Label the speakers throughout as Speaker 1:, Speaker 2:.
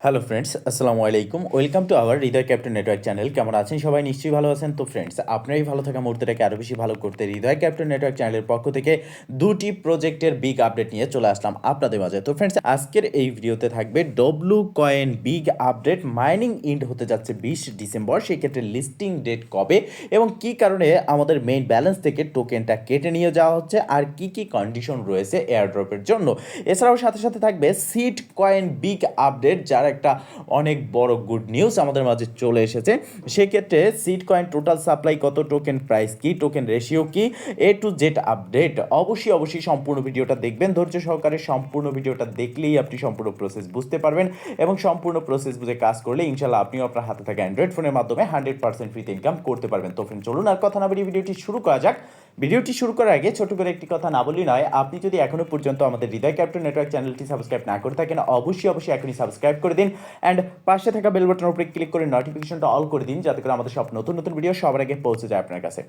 Speaker 1: Hello friends, আসসালামু আলাইকুম। Welcome to our Hridoy captain network channel. কেমন আছেন সবাই? নিশ্চয়ই ভালো আছেন। তো ফ্রেন্ডস, আপনারই ভালো থাকা মুহূর্তটাকে আরও বেশি ভালো করতে হৃদয় ক্যাপ্টেন নেটওয়ার্ক চ্যানেলের পক্ষ থেকে দুটি প্রজেক্টের বিগ আপডেট নিয়ে চলে আসলাম আপনাদের মাঝে। তো ফ্রেন্ডস, আজকের এই ভিডিওতে থাকবে W coin big update. Mining ইন্ড হতে যাচ্ছে 20 ডিসেম্বর। সেক্ষেত্রে লিস্টিং ডেট কবে এবং কি কারণে আমাদের মেইন ব্যালেন্স থেকে টোকেনটা কেটে নিয়ে যাওয়া হচ্ছে, আর কি কি কন্ডিশন রয়েছে এয়ারড্রপের জন্য। এছাড়াও সাথে সাথে থাকবে সিড কয়েন বিগ আপডেট, যার একটা অনেক বড় গুড নিউজ আমাদের মাঝে চলে এসেছে। সেক্ষেত্রে সিড কয়েন টোটাল সাপ্লাই কত, টোকেন প্রাইস কি, টোকেন রেশিও কি, এ টু জেড আপডেট। অবশ্যই সম্পূর্ণ ভিডিওটা দেখবেন ধৈর্য সহকারে। সম্পূর্ণ ভিডিওটা দেখলেই আপনি সম্পূর্ণ প্রসেস বুঝতে পারবেন এবং সম্পূর্ণ প্রসেস বুঝে কাজ করলে ইনশাল্লাহ আপনিও আপনার হাতে থাকা অ্যান্ড্রয়েড ফোনের মাধ্যমে 100% ফ্রিতে ইনকাম করতে পারবেন। তো ফ্রেন্ড, চলুন আর কথা না বাড়িয়ে ভিডিওটি শুরু করা যাক। ভিডিওটি শুরু করার আগে ছোট করে একটি কথা না বললেই নয়, আপনি যদি এখনো পর্যন্ত আমাদের হৃদয় ক্যাপ্টেন নেটওয়ার্ক চ্যানেলটি সাবস্ক্রাইব না করে থাকেন, অবশ্যই এখনই সাবস্ক্রাইব করে দিন অ্যান্ড পাশে থাকা বেল বাটনের উপরে ক্লিক করে নোটিফিকেশনটা অল করে দিন, যাতে করে আমাদের সব নতুন নতুন ভিডিও সবার আগে পৌঁছে যায় আপনার কাছে।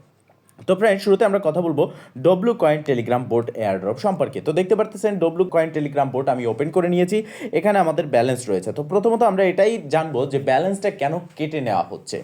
Speaker 1: তো ফ্রেন্ড, শুরুতে আমরা কথা বলবো W coin Telegram boat airdrop সম্পর্কে। তো দেখতে পারতেছেন ডব্লু কয়েন টেলিগ্রাম বোট আমি ওপেন করে নিয়েছি। এখানে আমাদের ব্যালেন্স রয়েছে। তো প্রথমত আমরা এটাই জানবো যে ব্যালেন্সটা কেন কেটে নেওয়া হচ্ছে।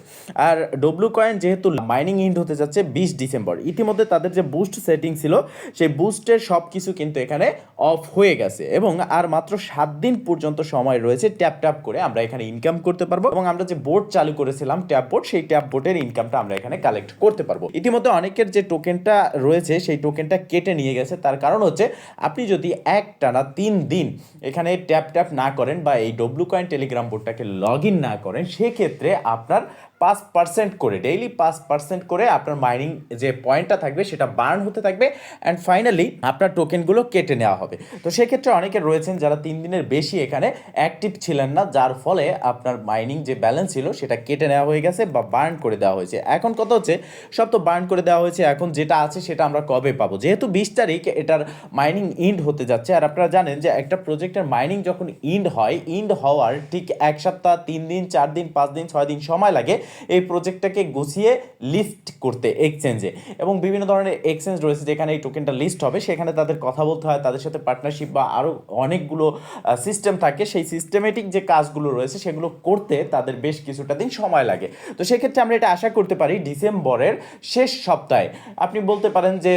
Speaker 1: আর ডব্লু কয়েন যেহেতু মাইনিং ইন্ড হতে যাচ্ছে 20 ডিসেম্বর, ইতিমধ্যে তাদের যে বুস্ট সেটিং ছিল সেই বুস্টের সব কিছু কিন্তু এখানে অফ হয়ে গেছে এবং আর মাত্র 7 দিন পর্যন্ত সময় রয়েছে ট্যাপ করে আমরা এখানে ইনকাম করতে পারবো এবং আমরা যে বোট চালু করেছিলাম ট্যাপ বোট, সেই ট্যাপ বোটের ইনকামটা আমরা এখানে কালেক্ট করতে পারবো। ইতিমধ্যে অনেকের যে টোকেনটা রয়েছে সেই টোকেনটা কেটে নিয়ে গেছে। তার কারণ হচ্ছে আপনি যদি একটানা 3 দিন এখানে ট্যাপ না করেন বা এই ডব্লু কয়েন টেলিগ্রাম বোর্ডটাকে লগ ইন না করেন, সেক্ষেত্রে আপনার 5% করে ডেইলি 5% করে আপনার মাইনিং যে পয়েন্টটা থাকবে সেটা বার্ন হতে থাকবে অ্যান্ড ফাইনালি আপনার টোকেনগুলো কেটে নেওয়া হবে। তো সেক্ষেত্রে অনেকে রয়েছেন যারা 3 দিনের বেশি এখানে অ্যাক্টিভ ছিলেন না, যার ফলে আপনার মাইনিং যে ব্যালেন্স ছিল সেটা কেটে নেওয়া হয়ে গেছে বা বার্ন করে দেওয়া হয়েছে। এখন কথা হচ্ছে সব তো বার্ন করে দেওয়া হয়েছে, এখন যেটা আছে সেটা আমরা কবে পাবো? যেহেতু 20 তারিখ এটার মাইনিং ইন্ড হতে যাচ্ছে, আর আপনারা জানেন যে একটা প্রজেক্টের মাইনিং যখন ইন্ড হয়, ইন্ড হওয়ার ঠিক 1 সপ্তাহ, 3 দিন, 4 দিন, 5 দিন, 6 দিন সময় লাগে এই প্রজেক্টটাকে গুছিয়ে লিস্ট করতে এক্সচেঞ্জে। এবং বিভিন্ন ধরনের এক্সচেঞ্জ রয়েছে যেখানে এই টোকেনটা লিস্ট হবে, সেখানে তাদের কথা বলতে হয়, তাদের সাথে পার্টনারশিপ বা আরও অনেকগুলো সিস্টেম থাকে। সেই সিস্টেমেটিক যে কাজগুলো রয়েছে সেগুলো করতে তাদের বেশ কিছুটা দিন সময় লাগে। তো সেক্ষেত্রে আমরা এটা আশা করতে পারি ডিসেম্বরের শেষ সপ্তাহে। আপনি বলতে পারেন যে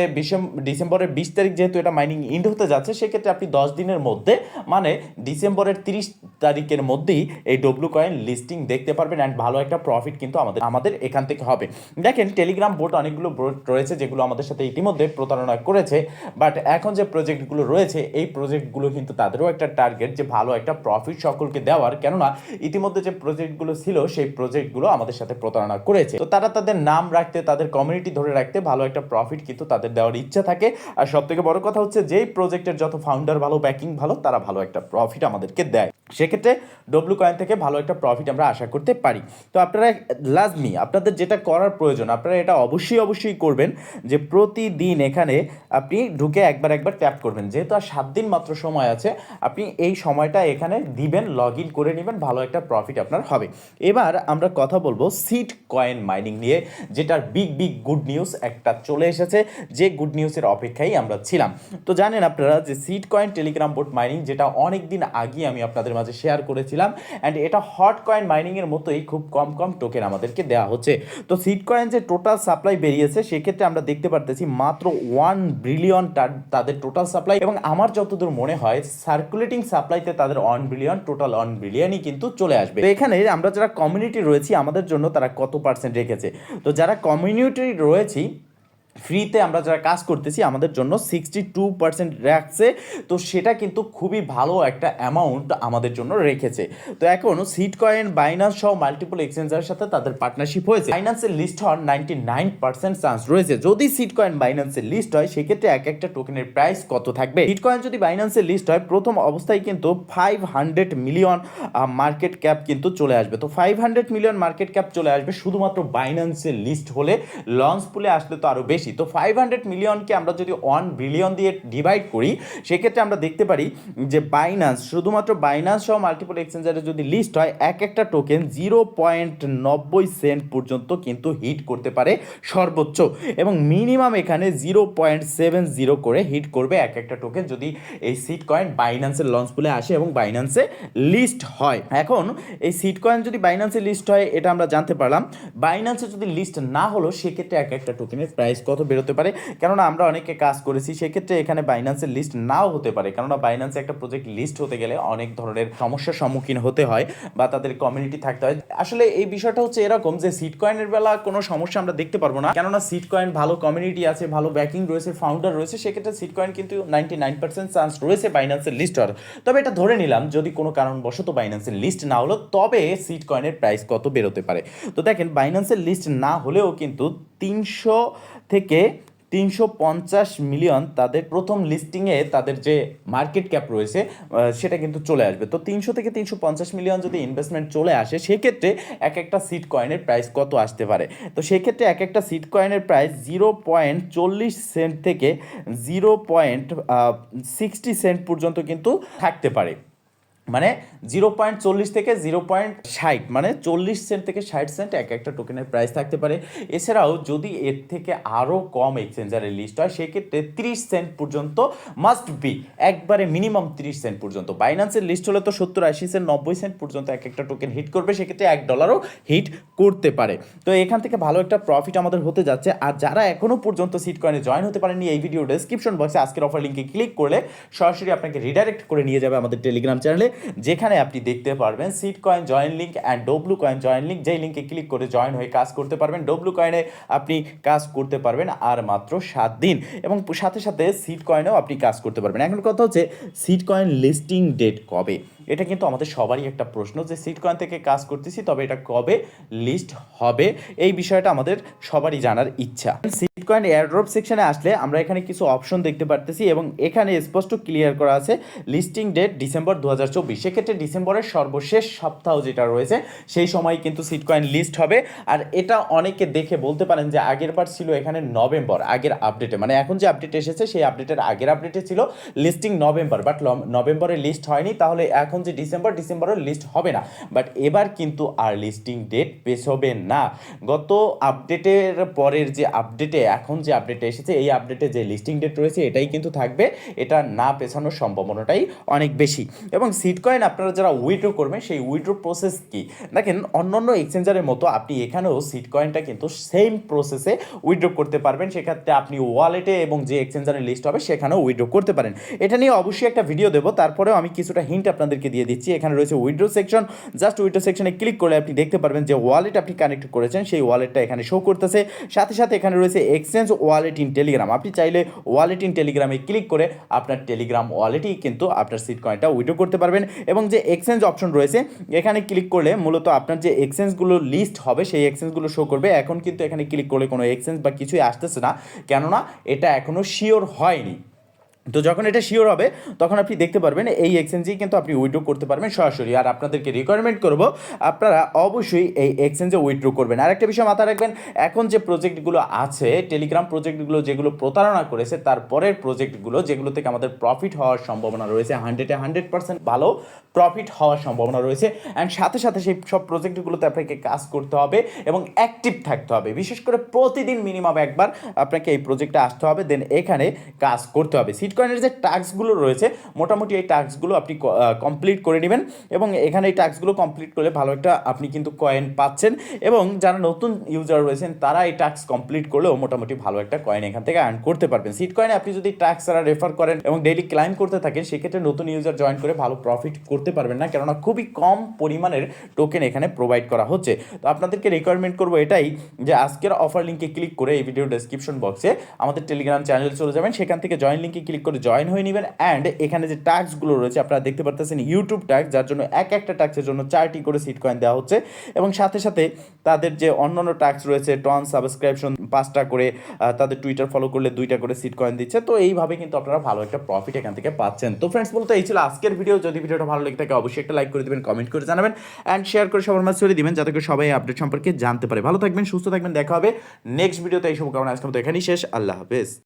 Speaker 1: ডিসেম্বরের 20 তারিখ যেহেতু এটা মাইনিং ইন্ড হতে যাচ্ছে, সেক্ষেত্রে আপনি 10 দিনের মধ্যে মানে ডিসেম্বরের 30 তারিখের মধ্যেই এই ডব্লু কয়েন লিস্টিং দেখতে পারবেন অ্যান্ড ভালো একটা প্রফিট কিন্তু আমাদের এখান থেকে হবে। দেখেন, টেলিগ্রাম বোট অনেকগুলো বোট রয়েছে যেগুলো আমাদের সাথে ইতিমধ্যে প্রতারণা করেছে, বাট এখন যে প্রজেক্টগুলো রয়েছে এই প্রজেক্টগুলো কিন্তু তাদেরও একটা টার্গেট যে ভালো একটা প্রফিট সকলকে দেওয়ার, কেননা ইতিমধ্যে যে প্রজেক্টগুলো ছিল সেই প্রজেক্টগুলো আমাদের সাথে প্রতারণা করেছে। তো তারা তাদের নাম রাখতে, তাদের কমিউনিটি ধরে রাখতে ভালো একটা প্রফিট কিন্তু তাদের দেওয়ার ইচ্ছা থাকে। আর সব থেকে বড় কথা হচ্ছে যেই প্রজেক্টের যত ফাউন্ডার ভালো, ব্যাকিং ভালো, তারা ভালো একটা প্রফিট আমাদেরকে দেয়। সেক্ষেত্রে ডব্লু কয়েন থেকে ভালো একটা প্রফিট আমরা আশা করতে পারি। তো আপনারা লাজমি আপনাদের যেটা করার প্রয়োজন, আপনারা এটা অবশ্যই করবেন যে প্রতিদিন এখানে আপনি ঢুকে একবার ট্যাপ করবেন। যেহেতু আর 7 দিন মাত্র সময় আছে, আপনি এই সময়টা এখানে দিবেন, লগ ইন করে নেবেন, ভালো একটা প্রফিট আপনার হবে। এবার আমরা কথা বলবো সিড কয়েন মাইনিং নিয়ে, যেটার বিগ গুড নিউজ একটা চলে এসেছে, যে গুড নিউজের অপেক্ষায় আমরা ছিলাম। তো জানেন আপনারা যে seed coin Telegram boat mining, যেটা অনেক দিন আগে আমি আপনাদের মাঝে শেয়ার করেছিলাম অ্যান্ড এটা হট কয়েন মাইনিংয়ের মতোই খুব কম টোকেন আমাদেরকে দেওয়া হচ্ছে। তো সিড কয়েন যে টোটাল সাপ্লাই বেরিয়েছে, সেক্ষেত্রে আমরা দেখতে পারতেছি মাত্র 1 বিলিয়ন তাদের টোটাল সাপ্লাই, এবং আমার যতদূর মনে হয় সার্কুলেটিং সাপ্লাইতে তাদের 1 বিলিয়ন, টোটাল 1 বিলিয়নই কিন্তু চলে আসবে। তো এখানে আমরা যারা কমিউনিটি রয়েছি আমাদের জন্য তারা কত পার্সেন্ট রেখেছে। তো যারা কমিউনিটি রয়েছি ফ্রিতে আমরা যারা কাজ করতেছি আমাদের জন্য 62% রাখছে। তো সেটা কিন্তু খুবই ভালো একটা অ্যামাউন্ট আমাদের জন্য রেখেছে। তো এখন সিড কয়েন, বাইন্যান্স সহ মাল্টিপল এক্সচেঞ্জের সাথে তাদের পার্টনারশিপ হয়েছে। বাইন্যান্সের লিস্ট হওয়ার 99% চান্স রয়েছে। যদি সিড কয়েন বাইন্যান্সের লিস্ট হয়, সেক্ষেত্রে একটা টোকেনের প্রাইস কত থাকবে? সিড কয়েন যদি বাইন্যান্সের লিস্ট হয়, প্রথম অবস্থায় কিন্তু 500 মিলিয়ন মার্কেট ক্যাপ কিন্তু চলে আসবে। তো 500 মিলিয়ন মার্কেট ক্যাপ চলে আসবে শুধুমাত্র বাইন্যান্সের লিস্ট হলে। লঞ্চ পুলে আসলে তো আরও বেশি। বেশি। তো 500 মিলিয়নকে আমরা যদি 1 বিলিয়ন দিয়ে ডিভাইড করি, সেক্ষেত্রে আমরা দেখতে পারি যে বাইন্যান্স, শুধুমাত্র বাইন্যান্স সহ মাল্টিপল এক্সচেঞ্জারে যদি লিস্ট হয়, এক একটা টোকেন 0.90 সেন্ট পর্যন্ত কিন্তু হিট করতে পারে সর্বোচ্চ, এবং মিনিমাম এখানে 0.70 করে হিট করবে এক একটা টোকেন যদি এই সিড কয়েন বাইন্যান্সের লঞ্চ পুলে আসে এবং বাইন্যান্সে লিস্ট হয়। এখন এই সিড কয়েন যদি বাইন্যান্সে লিস্ট হয়, এটা আমরা জানতে পারলাম। বাইন্যান্সে যদি লিস্ট না হলো, সেক্ষেত্রে এক একটা টোকেনের প্রাইস কত বেরোতে পারে, কেননা আমরা অনেকে কাজ করেছি, সেক্ষেত্রে এখানে বাইন্যান্সের লিস্ট নাও হতে পারে, কেননা বাইন্যান্সে একটা প্রজেক্ট লিস্ট হতে গেলে অনেক ধরনের সমস্যার সম্মুখীন হতে হয় বা তাদের কমিউনিটি থাকতে হয়। আসলে এই বিষয়টা হচ্ছে এরকম যে সিড কয়েনের বেলা কোনো সমস্যা আমরা দেখতে পারবো না, কেননা সিড কয়েন ভালো কমিউনিটি আছে, ভালো ব্যাকিং রয়েছে, ফাউন্ডার রয়েছে, সেক্ষেত্রে সিড কয়েন কিন্তু 99% চান্স রয়েছে বাইন্যান্সের লিস্ট হওয়ার। তবে এটা ধরে নিলাম যদি কোনো কারণবশত বাইন্যান্সের লিস্ট না হলো, তবে সিড কয়েনের প্রাইস কত বেরোতে পারে। তো দেখেন, বাইন্যান্সের লিস্ট না হলেও কিন্তু 300 থেকে 350 মিলিয়ন তাদের প্রথম লিস্টিংয়ে তাদের যে মার্কেট ক্যাপ রয়েছে সেটা কিন্তু চলে আসবে। তো 300 থেকে 350 মিলিয়ন যদি ইনভেস্টমেন্ট চলে আসে, সেক্ষেত্রে এক একটা সিড কয়েনের প্রাইস কত আসতে পারে। তো সেক্ষেত্রে এক একটা সিড কয়েনের প্রাইস 0.40 সেন্ট থেকে 0.60 সেন্ট পর্যন্ত কিন্তু থাকতে পারে। মানে 0.40 থেকে 0.60, মানে 40 সেন্ট থেকে 60 সেন্ট এক একটা টোকেনের প্রাইস থাকতে পারে। এছাড়াও যদি এর থেকে আরও কম এক্সচেঞ্জারের লিস্ট হয়, সেক্ষেত্রে 30 সেন্ট পর্যন্ত মাস্ট বি, একবারে মিনিমাম 30 সেন্ট পর্যন্ত। বাইন্যান্সের লিস্ট হলে তো 70-80 সেন্ট 90 সেন্ট পর্যন্ত এক একটা টোকেন হিট করবে, সেক্ষেত্রে $1 হিট করতে পারে। তো এখান থেকে ভালো একটা প্রফিট আমাদের হতে যাচ্ছে। আর যারা এখনও পর্যন্ত সিড কয়েনে জয়েন হতে পারেনি, এই ভিডিও ডেসক্রিপশন বক্সে আজকের অফার লিঙ্কে ক্লিক করলে সরাসরি আপনাকে রিডাইরেক্ট করে নিয়ে যাবে আমাদের টেলিগ্রাম চ্যানেলে, যেখানে আপনি দেখতে পারবেন seed coin join link and W coin join link. যেই লিঙ্কে ক্লিক করে জয়েন হয়ে কাজ করতে পারবেন। ডব্লু কয়েনে আপনি কাজ করতে পারবেন আর মাত্র 7 দিন, এবং সাথে সাথে সিড কয়েনেও আপনি কাজ করতে পারবেন। এখন কথা হচ্ছে, সিড কয়েন লিস্টিং ডেট কবে? এটা কিন্তু আমাদের সবারই একটা প্রশ্ন যে সিড কয়েন থেকে কাজ করতেছি, তবে এটা কবে লিস্ট হবে, এই বিষয়টা আমাদের সবারই জানার ইচ্ছা। সিড কয়েন এয়ারড্রপ সেকশনে আসলে আমরা এখানে কিছু অপশন দেখতে পারতেছি, এবং এখানে স্পষ্ট ক্লিয়ার করা আছে লিস্টিং ডেট ডিসেম্বর 2024। সেক্ষেত্রে ডিসেম্বরের সর্বশেষ সপ্তাহ যেটা রয়েছে, সেই সময় কিন্তু সিড কয়েন লিস্ট হবে। আর এটা অনেকে দেখে বলতে পারেন যে আগের বার ছিল এখানে নভেম্বর, আগের আপডেটে, মানে এখন যে আপডেট এসেছে সেই আপডেটের আগের আপডেটে ছিল লিস্টিং নভেম্বর, বাট নভেম্বরে লিস্ট হয়নি, তাহলে এখন যে ডিসেম্বরের লিস্ট হবে না। বাট এবার কিন্তু আর লিস্টিং ডেট পেছবে না। গত আপডেটের পরের যে আপডেটে, এখন যে আপডেটে এসেছে, এই আপডেটে যে লিস্টিং ডেট রয়েছে এটাই কিন্তু থাকবে, এটা না পেছানোর সম্ভাবনাটাই অনেক বেশি। এবং সিড কয়েন আপনারা যারা উইথড্র করবেন, সেই উইথড্র প্রসেস কি, দেখেন অন্যান্য এক্সচেঞ্জারের মতো আপনি এখানেও সিড কয়েনটা কিন্তু সেম প্রসেসে উইথড্র করতে পারবেন। সেক্ষেত্রে আপনি ওয়ালেটে এবং যে এক্সচেঞ্জারের লিস্ট হবে সেখানেও উইথড্র করতে পারেন। এটা নিয়ে অবশ্যই একটা ভিডিও দেবো, তারপরেও আমি কিছুটা হিন্ট আপনাদেরকে দিয়ে দিচ্ছি। এখানে রয়েছে উইথড্র সেকশন, জাস্ট উইথড্র সেকশনে ক্লিক করলে আপনি দেখতে পারবেন যে ওয়ালেট আপনি কানেক্ট করেছেন সেই ওয়ালেটটা এখানে শো করতেছে। সাথে সাথে এখানে রয়েছে এক্সচেঞ্জ ওয়ালেট ইন টেলিগ্রাম। আপনি চাইলে ওয়ালেট ইন টেলিগ্রামে ক্লিক করে আপনার টেলিগ্রাম ওয়ালেটেই কিন্তু আপনার সিড কয়েনটা উইথড্র করতে পারবেন। এবং যে এক্সচেঞ্জ অপশন রয়েছে, এখানে ক্লিক করলে মূলত আপনার যে এক্সচেঞ্জগুলো লিস্ট হবে সেই এক্সচেঞ্জগুলো শো করবে। এখন কিন্তু এখানে ক্লিক করলে কোনো এক্সচেঞ্জ বা কিছুই আসতেছে না, কেননা এটা এখনও শিওর হয়নি। তো যখন এটা শিওর হবে, তখন আপনি দেখতে পারবেন এই এক্সচেঞ্জেই কিন্তু আপনি উইথড্র করতে পারবেন সরাসরি। আর আপনাদেরকে রিকোয়ারমেন্ট করব, আপনারা অবশ্যই এই এক্সচেঞ্জে উইথড্র করবেন। আর একটা বিষয় মাথায় রাখবেন, এখন যে প্রজেক্টগুলো আছে, টেলিগ্রাম প্রজেক্টগুলো যেগুলো প্রতারণা করেছে, তারপরের প্রজেক্টগুলো যেগুলো থেকে আমাদের প্রফিট হওয়ার সম্ভাবনা রয়েছে, 100% ভালো প্রফিট হওয়ার সম্ভাবনা রয়েছে। অ্যান্ড সাথে সাথে সেই সব প্রজেক্টগুলোতে আপনাকে কাজ করতে হবে এবং অ্যাক্টিভ থাকতে হবে। বিশেষ করে প্রতিদিন মিনিমাম একবার আপনাকে এই প্রজেক্টে আসতে হবে, দেন এখানে কাজ করতে হবে। সিড কয়েনের যে টাস্কগুলো রয়েছে, মোটামুটি এই টাস্কগুলো আপনি কমপ্লিট করে নেবেন, এবং এখানে এই টাস্কগুলো কমপ্লিট করলে ভালো একটা আপনি কিন্তু কয়েন পাচ্ছেন। এবং যারা নতুন ইউজার রয়েছেন, তারা এই টাস্ক কমপ্লিট করলেও মোটামুটি ভালো একটা কয়েন এখান থেকে আর্ন করতে পারবেন। সিড কয়েনে আপনি যদি টাস্ক ছাড়া রেফার করেন এবং ডেইলি ক্লাইম করতে থাকেন, সেক্ষেত্রে নতুন ইউজার জয়েন করে ভালো প্রফিট করতে পারবেন না, কেননা খুবই কম পরিমাণের টোকেন এখানে প্রোভাইড করা হচ্ছে। তো আপনাদেরকে রিকোয়ারমেন্ট করবো এটাই, যে আজকের অফার লিঙ্কে ক্লিক করে এই ভিডিও ডেসক্রিপশন বক্সে আমাদের টেলিগ্রাম চ্যানেলে চলে যাবেন, সেখান থেকে জয়েন লিঙ্কে ক্লিক ক্লিক করে জয়েন হয়ে নেবেন। অ্যান্ড এখানে যে ট্যাক্সগুলো রয়েছে আপনারা দেখতে পারতেছেন ইউটিউব ট্যাক্স, যার জন্য একটা ট্যাক্সের জন্য 4টি করে সিট কয়েন দেওয়া হচ্ছে এবং সাথে সাথে তাদের যে অন্যান্য ট্যাক্স রয়েছে টন সাবস্ক্রিপশন 5টা করে, তাদের টুইটার ফলো করলে 2টা করে সিট কয়েন দিচ্ছে। তো এইভাবে কিন্তু আপনারা ভালো একটা প্রফিট এখান থেকে পাচ্ছেন। তো ফ্রেন্ডস বলতে এই ছিল আজকের ভিডিও। যদি ভিডিওটা ভালো লেগে থাকে অবশ্যই একটা লাইক করে দিবেন, কমেন্ট করে জানাবেন অ্যান্ড শেয়ার করে সবার মাঝে ছড়িয়ে দিবেন যাতে করে সবাই আপডেট সম্পর্কে জানতে পারে। ভালো থাকবেন, সুস্থ থাকবেন, দেখা হবে নেক্সট ভিডিওতে। এই শুভকামনা আজকের মতো এখানেই শেষ। আল্লাহ হাফেজ।